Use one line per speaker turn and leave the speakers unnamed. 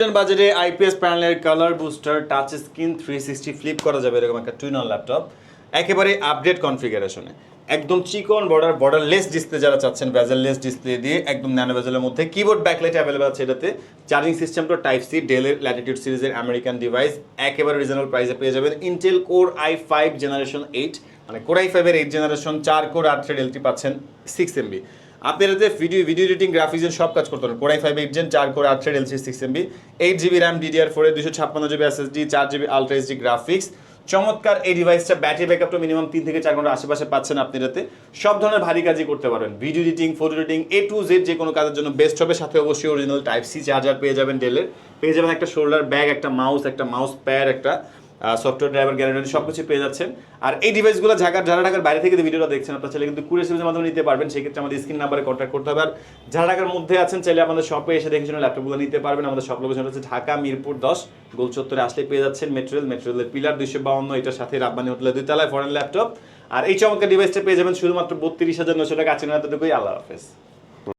বাজারে আইপিএস প্যানেলের colour booster touch screen 360 flip করা যাবে এরকম একটা টুইন অন ল্যাপটপ একেবারে আপডেট কনফিগারেশনে একদম চিকন বর্ডারলেস ডিসপ্লে যারা চাচ্ছেন বেজেললেস ডিসপ্লে দিয়ে একদম ন্যানো বেজেলের মধ্যে কিবোর্ড ব্যাকলাইট অ্যাভেলেবল আছে এটাতে চার্জিং সিস্টেমটা টাইপ সি ডেলের ল্যাটিটিউড সিরিজের আমেরিকান ডিভাইস একেবারে রিজনেবল প্রাইসে পেয়ে যাবেন ইন্টেল কোর i5 জেনারেশন 8 মানে কোর i5 এর 8 জেনারেশন 4 কোর 8 থ্রেড এলটি পাচ্ছেন 6 এমবি আপনি এটাতে ভিডিও এডিটিং গ্রাফিক্সের সব কাজ করতে পারেন core i5 8 gen 4 core 8 thread এলসি 6 এমবি 8 জিবি র্যাম DDR4 এ 256 GB SSD 4 GB ultra HD graphics চমৎকার এই ডিভাইসটা ব্যাটারি ব্যাকআপটা মিনিমাম 3 থেকে 4 ঘন্টার আশেপাশে পাচ্ছেন আপনি এটাতে সব ধরনের ভারী কাজই করতে পারবেন video editing photo editing A to Z যে কোনো কাজের জন্য বেস্ট হবে সাথে অবশ্যই অরিজিনাল টাইপ সি চার্জার পেয়ে যাবেন ডেলের পেয়ে যাবেন একটা শোল্ডার ব্যাগ একটা মাউস প্যাড একটা সফটওয়্যার ড্রাইভার গ্যারান্টি সব কিছু পেয়ে যাচ্ছেন আর এই ডিভাইসগুলো যারা ঢাকার বাইরে থেকে ভিডিওটা দেখছেন আপনার চাইলে কিন্তু কুরিয়ার সার্ভিসের মাধ্যমে নিতে পারবেন সেক্ষেত্রে আমাদের স্ক্রিন নাম্বারে কন্ট্যাক্ট করতে হবে আর যারা ঢাকার মধ্যে আছেন চাইলে আমাদের শপে এসে দেখে শুনে ল্যাপটপগুলো নিতে পারবেন আমাদের শপ লোকেশন হচ্ছে ঢাকা মিরপুর 10 গোল চত্বরে আসলে পেয়ে যাচ্ছেন মেটেরিয়ালের পিলার 252 এটার সাথে রাব্বানি হোটেলের 2 তলায় ফরেন ল্যাপটপ আর এই চমৎকার ডিভাইসটা পেয়ে যাবেন শুধুমাত্র 32,900 টাকা আছেন এতটুকুই আল্লাহ হাফেজ